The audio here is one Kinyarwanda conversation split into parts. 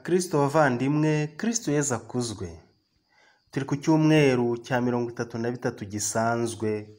Bakristo bavandimwe, Kristo Yesu akuzwe. Turi ku cyumweru cya 33 gisanzwe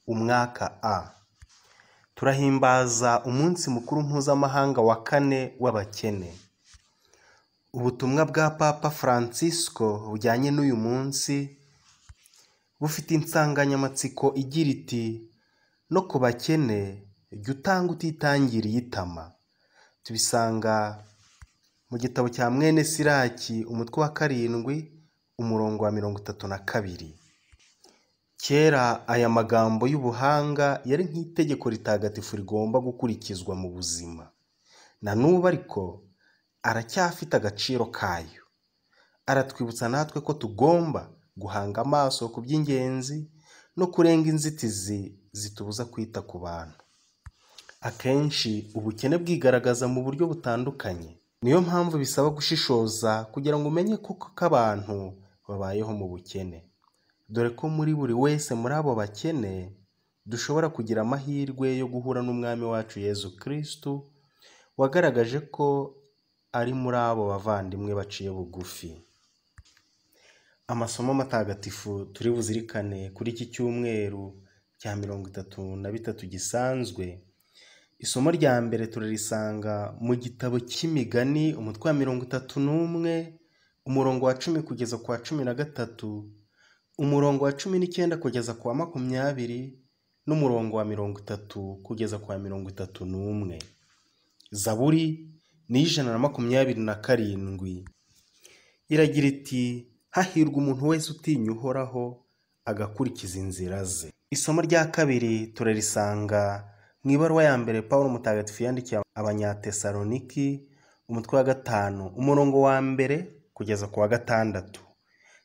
Umwaka A. Turahimbaza umunsi mukuru mpuzamahanga wa 4 w'abakene. Ubutumwa bwa Papa Francisco bujyanye n'uyu munsi bufite insanganyamatsiko igira iti no ku bakene jya utanga utitangiriye itama. Tubisanga mu gitabo cya mwene Siraki umutwe wa 7 umurongo wa 32. Kera aya magambo y'ubuhanga yari nk'itegeko ritagatifu rigomba gukurikizwa mu buzima. Na n'ubu ariko aracyafite agaciro kayo. Aratwibutsa natwe ko tugomba guhanga amaso ku by'ingenzi no kurenga inzitizi zitubuza kwita ku bantu. Akenshi ubukene bwigaragaza mu buryo butandukanye. Niyo mpamvu bisaba gushishoza kugira ngo umenye koko ko abantu babayeho mu bukene. Dore ko muri buri wese muri abo bakene dushobora kugira amahirwe yo guhura n'umwami wacu Yesu Kristo wagaragaje ko ari muri abo bavandimwe baciye bugufi. Amasomo matagatifu turi buzirikane kuri iki cyumweru cya 33 gisanzwe. Isomo rya mbere turarisanga mu gitabo cy'imigani umutwe wa 31 umurongo wa 10 kugeza ku wa 13, umurongo wa 19 kugeza ku wa 20 n'umurongo wa 30 kugeza ku wa 31. Zaburi ni 127 iragira iti hahirwa umuntu wese utinya Uhoraho agakurikiza inzira ze. Isomo rya kabiri turarisanga mu ibaruwa ya mbere Pawulo mutagatifu yandikiye Abanyatesaloniki umutwe wa 5 umurongo wa 1 kugeza ku wa 6.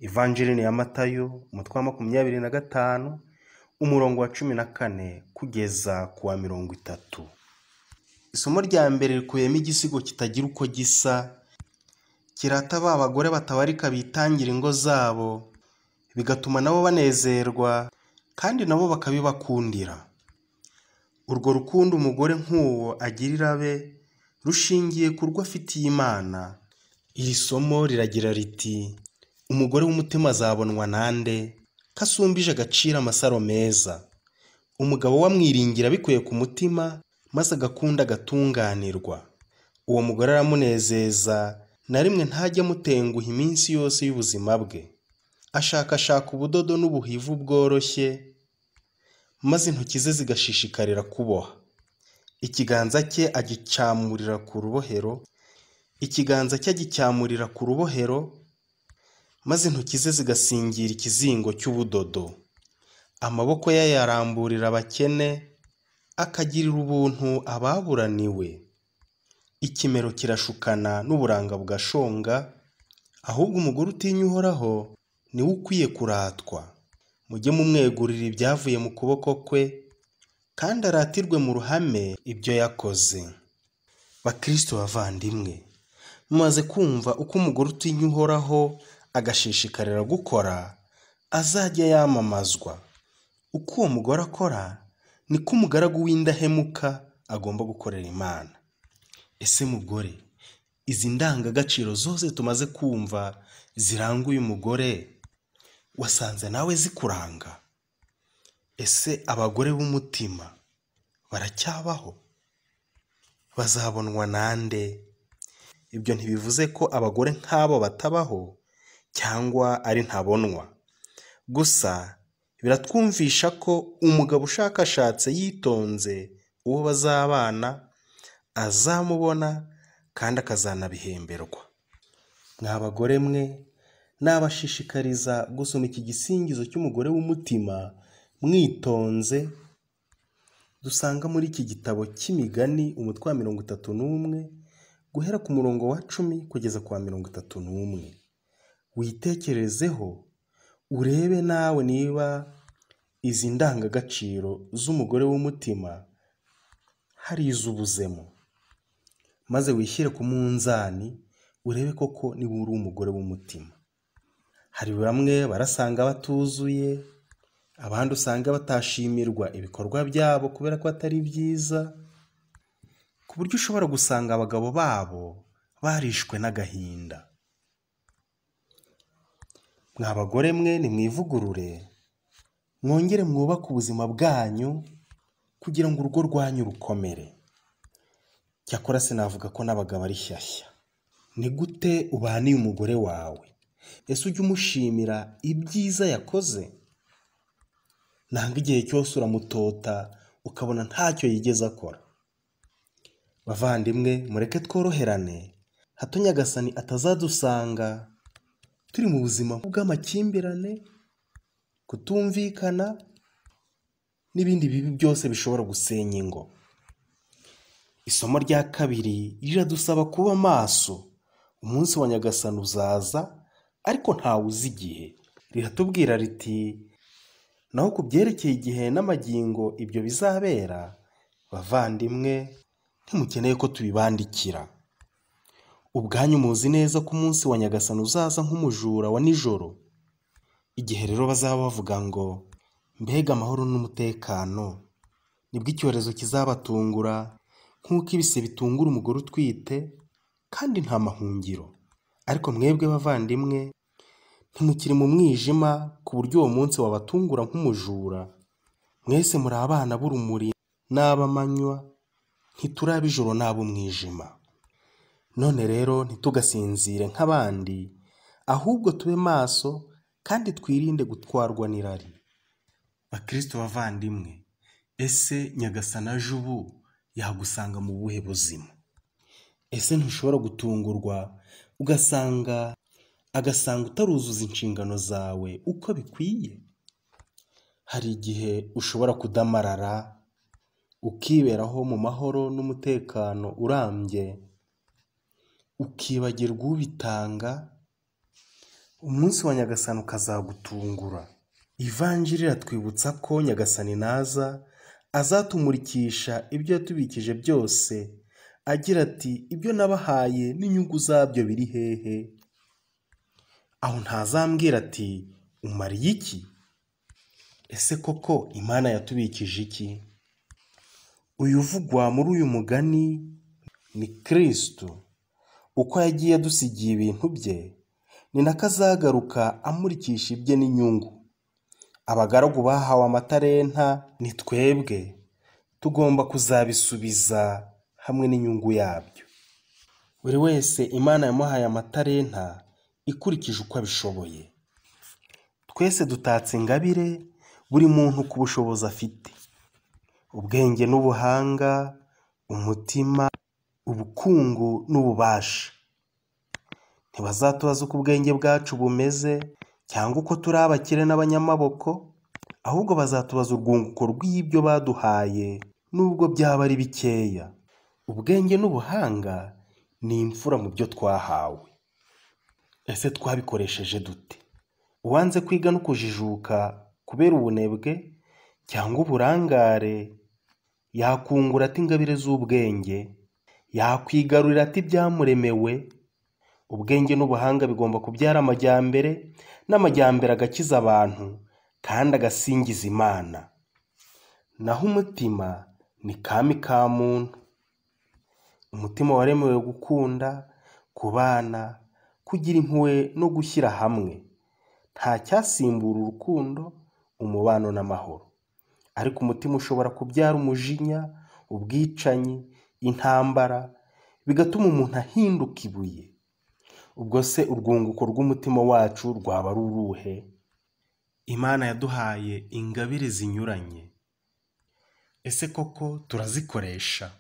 Evangeline ya Matayo umutwe wa 25 umurongo wa 14 kugeza ku wa 30. Isomo rya mbere rikuyemo igisigo kitagira uko gisa kirata ba bagore batabarika bitangira ingo zabo bigatuma nabo banezerwa kandi nabo bakabibakundira. Urwo rukundo umugore nk'uwo agirira be rushingiye ku rwo afitiye Imana. Iri somo riragira riti umugore w'umutima azabonwa nande kasumbije agaciro amasaro meza. Umugabo wamwiringira bikuye ku mutima maze agakunda agatunganirwa. Uwo mugore aramunezeza na rimwe ntajya mutenguha iminsi yose y'ubuzima bwe. Ashakashaka ubudodo n'ubuhivu bworoshye maze intoki ze zigashishikarira kuboha. Ikiganza cye agicyamurira ku rubohero, maze intoki ze zigasingira ikizingo cy'ubudodo. Amaboko ye yaramburira abakene akagirira ubuntu ababuraniwe. Ikimero kirashukana n'uburanga bugashonga, ahubwo umugore utinya Uhoraho niwe ukwiye kuratwa. Mujye mumwegurira ibyavuye mu kuboko kwe kandi aratirwe mu ruhame ibyo yakoze. Bakristo bavandimwe, mumaze kumva uko umugore utinya Uhoraho agashishikarira gukora azajya yamamazwa. Uko uwo mugore akora niko umugaragu w'indahemuka agomba gukorera Imana. Ese mugore, izi ndangagaciro zose tumaze kumva ziranga uyu mugore wasanze nawe zikuranga? Ese abagore b'umutima baracyabaho? Bazabonwa nande? Ibyo ntibivuze ko abagore nk'abo batabaho cyangwa ari ntabonwa. Gusa biratwumvisha ko umugabo ushakashatse yitonze uwo bazabana azamubona kandi akazanabihemberwa. Mwa bagore mwe, nabashishikariza gusoma iki gisingizo cy'umugore w'umutima mwitonze dusanga muri iki gitabo cy'imigani umutwe wa 31 guhera ku murongo wa 10 kugeza ku wa 31. Witekerezeho urebe nawe niba izi ndangagaciro z'umugore w'umutima hari izubuzemo, maze wishyire ku munzani urebe koko niba uri umugore w'umutima. Hari bamwe barasanga batuzuye, abandi usanga batashimirwa ibikorwa byabo kubera ko atari byiza, ku buryo ushobora gusanga abagabo babo barishwe n'agahinda. Mwa bagore mwe nimwivugurure, mwongere mwubake ubuzima bwanyu kugira ngo urugo rwanyu rukomere. Cyakora sinavuga ko n'abagabo ari shyashya. Ni gute ubaniye umugore wawe? Ese ujya umushimira ibyiza yakoze? Nanga igihe cyose uramutota ukabona ntacyo yigeze akora. Bavandimwe, mureke tworoherane, hato Nyagasani atazadusanga turi mu buzima bw'amakimbirane, kutumvikana n'ibindi bibi byose bishobora gusenya ingo. Isomo rya kabiri riradusaba kuba maso. Umunsi wa Nyagasani uzaza, ariko ntawe uzi igihe. Riratubwira riti, naho ku byerekeye igihe n'amagingo ibyo bizabera, bavandimwe, ntimukeneye ko tubibandikira. Ubwanyu muzi neza ko umunsi wa Nyagasani uzaza nk'umujura wa nijoro. Igihe rero bazaba bavuga ngo, mbega amahoro n'umutekano, nibwo icyorezo kizabatungura nk'uko ibise bitungura umugore utwite, kandi nta mahungiro. Ariko mwebwe bavandimwe, ntimukiri mu mwijima ku buryo uwo munsi wabatungura nk'umujura. Mwese muri abana b'urumuri n'ab'amanywa, ntituri ab'ijoro n'ab'umwijima. None rero ntitugasinzire nk'abandi, ahubwo tube maso kandi twirinde gutwarwa n'irari. Bakristo bavandimwe, ese Nyagasani aje ubu yagusanga mu buhe buzima? Ese ntushobora gutungurwa agasanga utaruzuza inshingano zawe uko bikwiye? Hari igihe ushobora kudamarara, ukiberaho mu mahoro n'umutekano urambye, ukibagirwa ubitanga, umunsi wa Nyagasani ukazagutungura. Ivanjiri iratwibutsa ko Nyagasani naza azatumurikisha ibyo yatubikije byose, agira ati, ibyo nabahaye n'inyungu zabyo biri hehe? Aho ntazambwira ati, umariye iki? Ese koko Imana yatubikije iki? Uyu uvugwa muri uyu mugani ni Kristo. Uko yagiye adusigiye ibintu bye, ni nako azagaruka amurikisha ibye n'inyungu. Abagaragu bahawe amatalenta ni twebwe, tugomba kuzabisubiza hamwe n'inyungu yabyo. Buri wese Imana yamuhaye amatalenta ikurikije uko abishoboye. Twese dutatse ingabire, buri muntu ku bushobozi afite: ubwenge n'ubuhanga, umutima, ubukungu n'ububasha. Ntibazatubaza uko ubwenge bwacu bumeze cyangwa uko turi abakire n'abanyamaboko, ahubwo bazatubaza urwunguko rw'ibyo baduhaye nubwo byaba ari bikeya. Ubwenge n'ubuhanga ni imfura mu byo twahawe. Ese twabikoresheje dute? Uwanze kwiga no kujijuka kubera ubunebwe cyangwa uburangare, yakungura ati ingabire z'ubwenge, yakwigarurira ati byamuremewe. Ubwenge n'ubuhanga bigomba kubyara amajyambere, n'amajyambere agakiza abantu kandi agasingiza Imana. Naho umutima ni kami ka muntu. Umutima waremewe gukunda, kubana, kugira impuhwe no gushyira hamwe. Nta cyasimbura urukundo, umubano n'amahoro. Ariko umutima ushobora kubyara umujinya, ubwicanyi, intambara, bigatuma umuntu ahinduka ibuye. Ubwo se urwunguko rw'umutima wacu rwaba ari uruhe? Imana yaduhaye ingabire zinyuranye. Ese koko turazikoresha?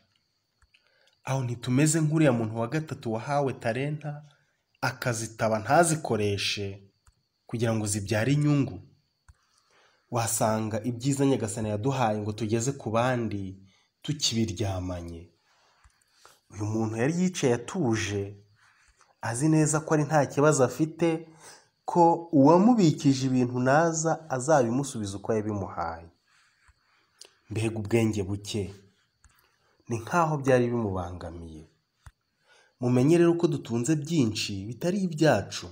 Aho ntitumeze nk'uriya muntu wa gatatu wahawe talenta, akazitaba ntazikoreshe kugira ngo zibyare inyungu. Wasanga ibyiza Nyagasani yaduhaye ngo tugeze ku bandi tukibiryamanye. Uyu muntu yari yicaye atuje, azi neza ko ari nta kibazo afite, ko uwamubikije ibintu naza azabimusubiza uko yabimuhaye. Mbega ubwenge buke! Ni nk'aho byari bimubangamiye. Mumenye rero ko dutunze byinshi bitari ibyacu.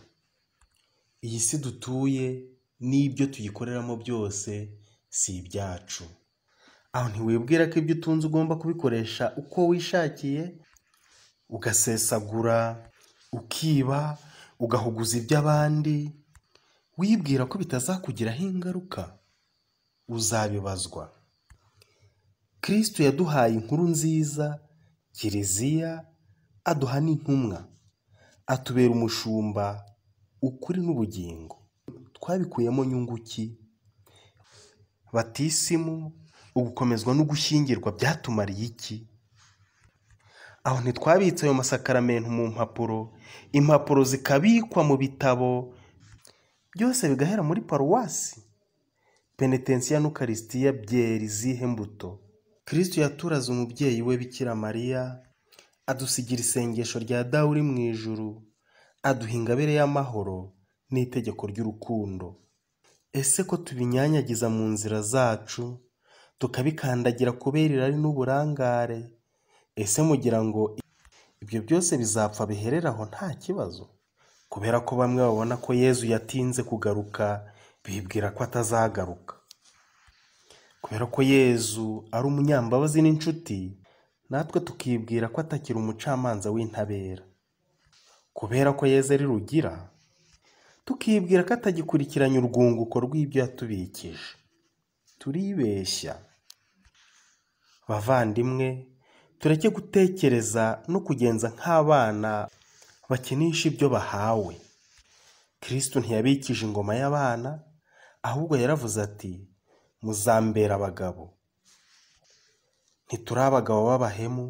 Iyi si dutuye n'ibyo tuyikoreramo byose si ibyacu. Aho ntiwibwira ko ibyo utunze ugomba kubikoresha uko wishakiye, ugasesagura, ukiba, ugahuguza iby'abandi, wibwira ko bitazakugiraho ingaruka, uzabibazwa. Kristo yaduhaye inkuru nziza, Kiliziya, aduha n'intumwa, atubera umushumba, ukuri n'ubugingo. Twabikuyemo nyungu ki? Batisimu, ugukomezwa no gushyingirwa byatumariye iki? Aho ntitwabitse ayo masakaramentu mu mpapuro, impapuro zikabikwa mu bitabo, byose bigahera muri paruwasi. Penetensiya n'ukarisitiya byera izihe mbuto? Kristo yaturaze umubyeyi we Bikira Mariya, adusigira isengesho rya Dawe uri mu ijuru, aduha ingabire y'amahoro n'itegeko ry'urukundo. Ese ko tubinyanyagiza mu nzira zacu, tukabikandagira kubera irari n'uburangare, ese mugira ngo ibyo byose bizapfa biherere aho nta kibazo? Kubera ko bamwe babona ko Yezu yatinze kugaruka, bibwira ko atazagaruka. Kubera ko Yezu ari umunyambabazi n'inshuti, natwe tukibwira ko atakiri umucamanza w'intabera. Kubera ko Yezu ari rugira, tukibwira ko atagikurikiranye urwunguko rw'ibyo yatubikije. Turibeshya. Bavandimwe, tureke gutekereza no kugenza nk'abana bakinisha ibyo bahawe. Kristo ntiyabikije ingoma y'abana, ahubwo yaravuze ati, muzambera abagabo. Ntituri abagabo b'abahemu,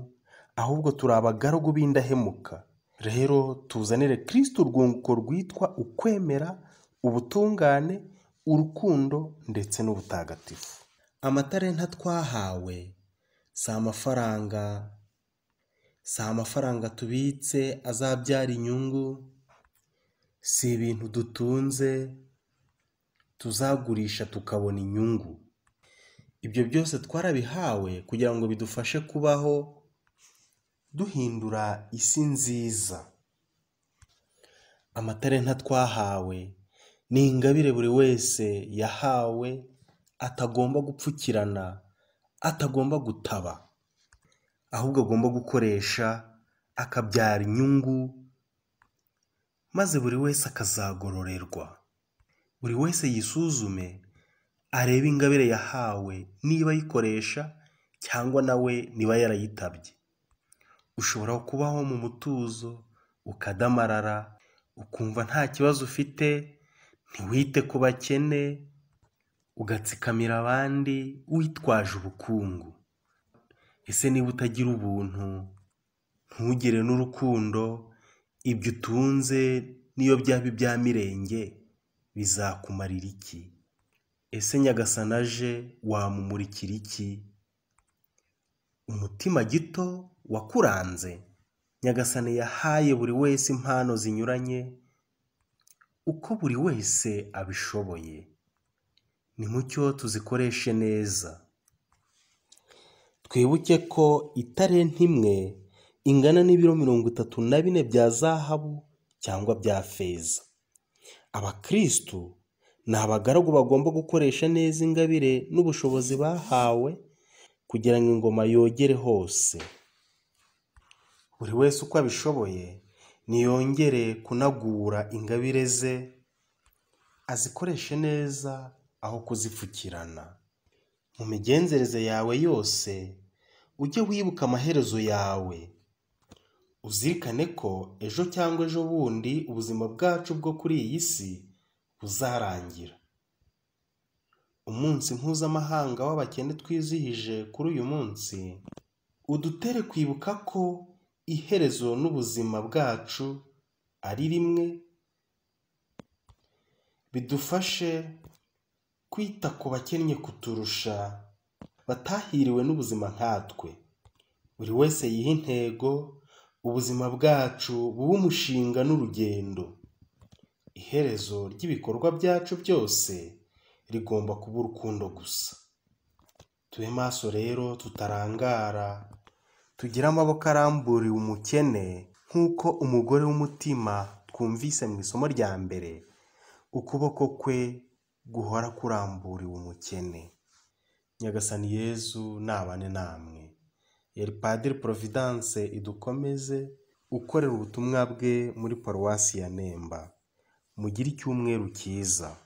ahubwo turi abagaragu b'indahemuka. Rero tuzanire Kristo urwunguko rwitwa ukwemera, ubutungane, urukundo ndetse n'ubutagatifu. Amatalenta twahawe si amafaranga tubitse azabyara inyungu, si ibintu dutunze tuzagurisha tukabona inyungu. Ibyo byose twarabihawe kugira ngo bidufashe kubaho duhindura isi nziza. Amatalenta twahawe ni ingabire buri wese yahawe, atagomba gupfukirana, atagomba gutaba, ahubwo agomba gukoresha akabyara inyungu, maze buri wese akazagororerwa. Buri wese yisuzume, arebe ingabire yahawe niba ayikoresha cyangwa nawe niba yarayitabye. Ushobora kubaho mu mutuzo, ukadamarara, ukumva nta kibazo ufite, ntiwite ku bakene, ugatsikamira abandi witwaje ubukungu. Ese niba utagira ubuntu, ntugire n'urukundo, ibyo utunze niyo byaba ibya mirenge bizakumarira iki? Ese Nyagasani aje wamumurikira iki? Umutima gito wakuranze? Nyagasani yahaye buri wese impano zinyuranye, uko buri wese abishoboye. Nimucyo tuzikoreshe neza. Twibuke ko italenta imwe ingana n'ibiro 34 bya zahabu cyangwa bya feza. Abakristu ni abagaragu bagomba gukoresha neza ingabire n'ubushobozi bahawe kugira ngo ingoma yogere hose. Buri wese uko abishoboye niyongere kunagura ingabire ze, azikoreshe neza aho kuzipfukirana. Mu migenzereze yawe yose ujye wibuka amaherezo yawe. Uzirikane ko ejo cyangwa ejo bundi ubuzima bwacu bwo kuri iyi si buzarangira. Umunsi mpuzamahanga w'abakene twizihije kuri uyu munsi udutere kwibuka ko iherezo n'ubuzima bwacu ari rimwe. Bidufashe kwita ku bakennye kuturusha, batahiriwe n'ubuzima nkatwe. Buri wese yiha intego, ubuzima bwacu buba umushinga n'urugendo. Iherezo ry'ibikorwa byacu byose rigomba kuba urukundo gusa. Tube maso rero tutarangara, tugire amaboko aramburiwe umukene, nk'uko umugore w'umutima twumvise mu isomo rya mbere, ukuboko kwe guhora kuramburiwe umukene. Nyagasani Yezu nabane namwe. Yari Padiri Providence idukomeze, ukorera ubutumwa bwe muri paruwasi ya Nemba. Mugire icyumweru cyiza.